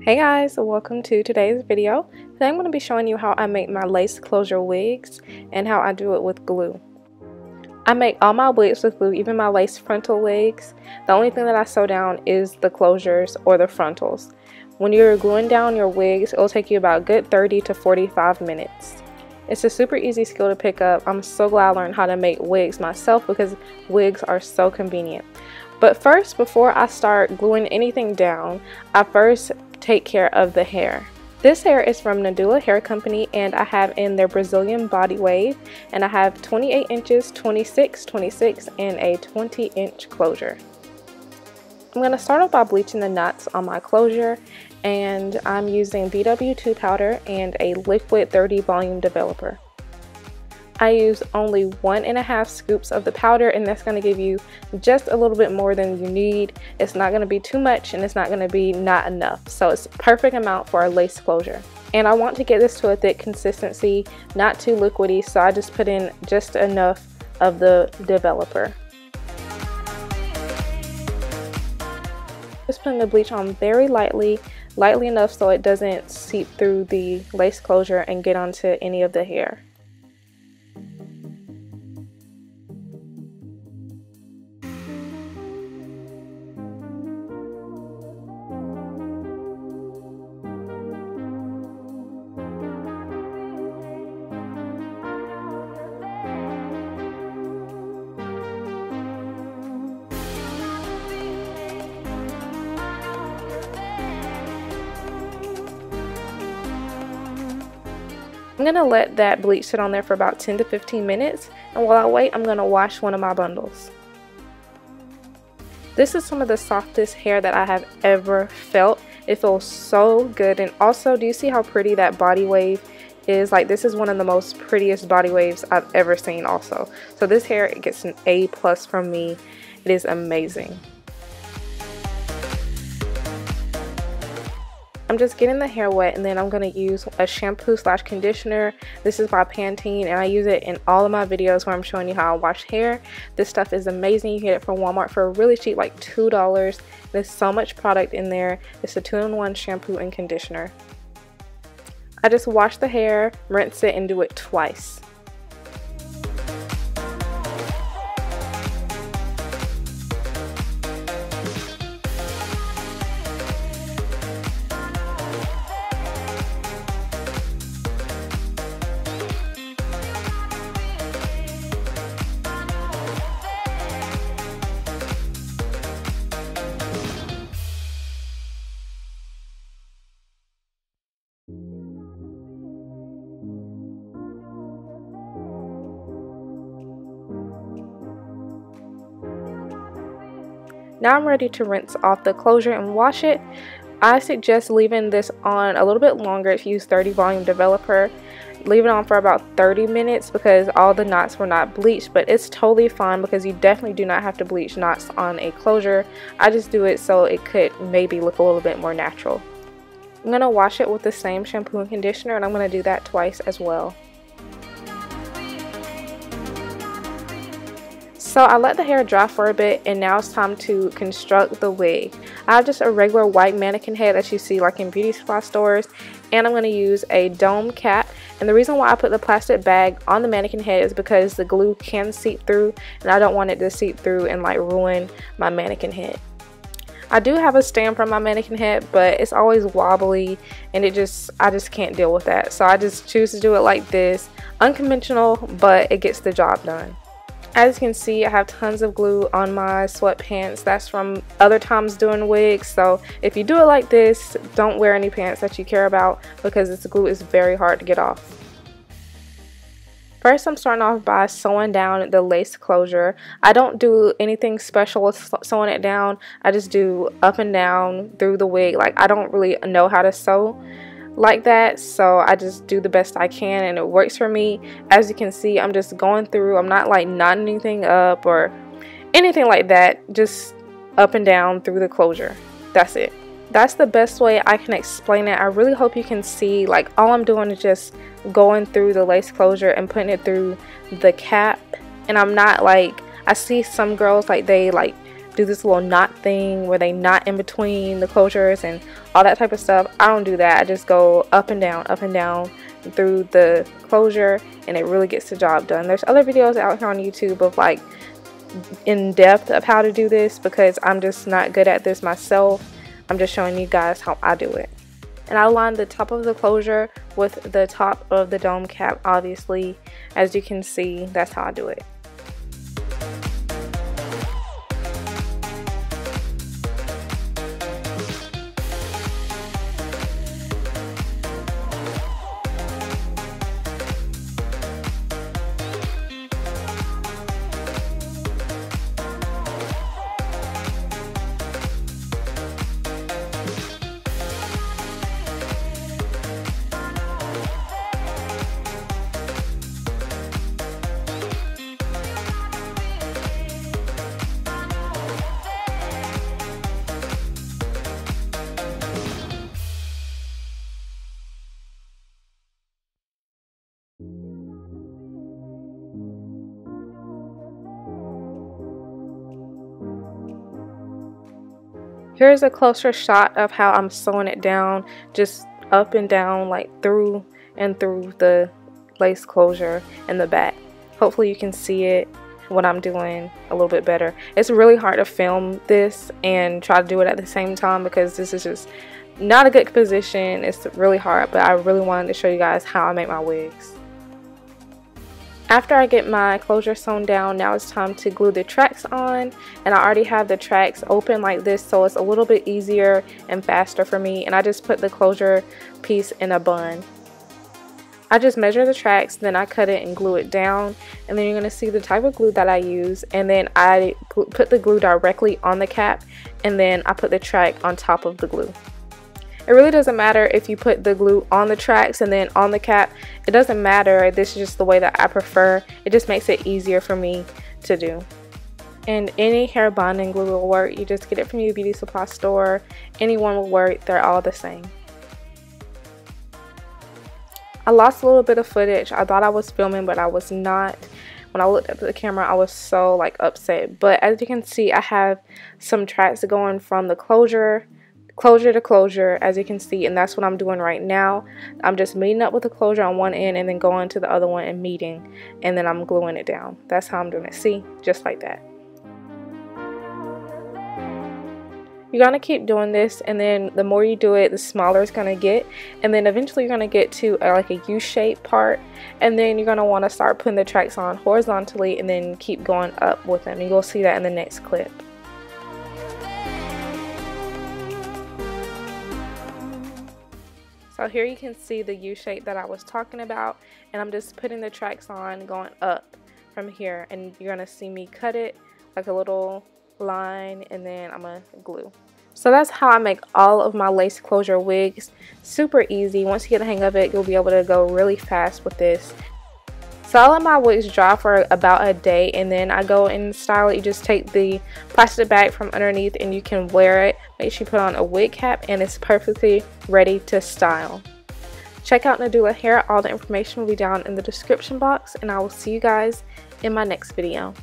Hey guys, welcome to today's video. Today I'm going to be showing you how I make my lace closure wigs and how I do it with glue. I make all my wigs with glue, even my lace frontal wigs. The only thing that I sew down is the closures or the frontals. When you're gluing down your wigs, it'll take you about a good 30 to 45 minutes. It's a super easy skill to pick up. I'm so glad I learned how to make wigs myself because wigs are so convenient. But first, before I start gluing anything down, I first take care of the hair. This hair is from Nadula Hair Company and I have in their Brazilian body wave, and I have 28 inches, 26, 26, and a 20-inch closure. I'm going to start off by bleaching the knots on my closure, and I'm using BW2 powder and a liquid 30 volume developer. I use only 1.5 scoops of the powder, and that's going to give you just a little bit more than you need. It's not going to be too much and it's not going to be not enough. So it's a perfect amount for a lace closure. And I want to get this to a thick consistency, not too liquidy, so I just put in just enough of the developer. Just putting the bleach on very lightly enough so it doesn't seep through the lace closure and get onto any of the hair. I'm going to let that bleach sit on there for about 10 to 15 minutes, and while I wait, I'm going to wash one of my bundles. This is some of the softest hair that I have ever felt. It feels so good, and also, do you see how pretty that body wave is? Like, this is one of the most prettiest body waves I've ever seen also. So this hair, it gets an A+ from me. It is amazing. I'm just getting the hair wet, and then I'm going to use a shampoo / conditioner. This is by Pantene, and I use it in all of my videos where I'm showing you how I wash hair. This stuff is amazing. You get it from Walmart for really cheap, like $2. There's so much product in there. It's a 2-in-1 shampoo and conditioner. I just wash the hair, rinse it, and do it twice. Now I'm ready to rinse off the closure and wash it. I suggest leaving this on a little bit longer if you use 30 volume developer. Leave it on for about 30 minutes because all the knots were not bleached, but it's totally fine because you definitely do not have to bleach knots on a closure. I just do it so it could maybe look a little bit more natural. I'm going to wash it with the same shampoo and conditioner, and I'm going to do that twice as well. So I let the hair dry for a bit, and now it's time to construct the wig. I have just a regular white mannequin head that you see like in beauty supply stores, and I'm going to use a dome cap. And the reason why I put the plastic bag on the mannequin head is because the glue can seep through, and I don't want it to seep through and like ruin my mannequin head. I do have a stand for my mannequin head, but it's always wobbly, and I just can't deal with that. So I just choose to do it like this, unconventional, but it gets the job done. As you can see, I have tons of glue on my sweatpants. That's from other times doing wigs. So if you do it like this, don't wear any pants that you care about because this glue is very hard to get off. First, I'm starting off by sewing down the lace closure. I don't do anything special with sewing it down. I just do up and down through the wig. Like, I don't really know how to sew like that, so I just do the best I can, and it works for me. As you can see, I'm just going through. I'm not like knotting anything up or anything like that, just up and down through the closure. That's it. That's the best way I can explain it. I really hope you can see, like, all I'm doing is just going through the lace closure and putting it through the cap, and I'm not like, I see some girls like they like do this little knot thing where they knot in between the closures and all that type of stuff. I don't do that. I just go up and down through the closure, and it really gets the job done. There's other videos out here on YouTube of like in depth of how to do this, because I'm just not good at this myself. I'm just showing you guys how I do it. And I line the top of the closure with the top of the dome cap, obviously. As you can see, that's how I do it. Here's a closer shot of how I'm sewing it down, just up and down, like through and through the lace closure in the back. Hopefully you can see it, what I'm doing, a little bit better. It's really hard to film this and try to do it at the same time because this is just not a good position. It's really hard, but I really wanted to show you guys how I make my wigs. After I get my closure sewn down, now it's time to glue the tracks on, and I already have the tracks open like this, so it's a little bit easier and faster for me. And I just put the closure piece in a bun. I just measure the tracks, then I cut it and glue it down, and then you're going to see the type of glue that I use, and then I put the glue directly on the cap, and then I put the track on top of the glue. It really doesn't matter if you put the glue on the tracks and then on the cap. It doesn't matter. This is just the way that I prefer. It just makes it easier for me to do. And any hair bonding glue will work. You just get it from your beauty supply store. Anyone will work. They're all the same. I lost a little bit of footage. I thought I was filming, but I was not. When I looked at the camera, I was so like upset. But as you can see, I have some tracks going from the closure to closure, as you can see, and that's what I'm doing right now. I'm just meeting up with the closure on one end and then going to the other one and meeting, and then I'm gluing it down. That's how I'm doing it. See, just like that. You're gonna keep doing this, and then the more you do it, the smaller it's gonna get, and then eventually you're gonna get to like a U-shaped part, and then you're gonna want to start putting the tracks on horizontally and then keep going up with them. You'll see that in the next clip. So here you can see the U shape that I was talking about, and I'm just putting the tracks on going up from here, and you're gonna see me cut it like a little line, and then I'm gonna glue. So that's how I make all of my lace closure wigs. Super easy. Once you get the hang of it, you'll be able to go really fast with this. So I let my wigs dry for about a day, and then I go and style it. You just take the plastic bag from underneath and you can wear it. Make sure you put on a wig cap, and it's perfectly ready to style. Check out Nadula hair. All the information will be down in the description box, and I will see you guys in my next video.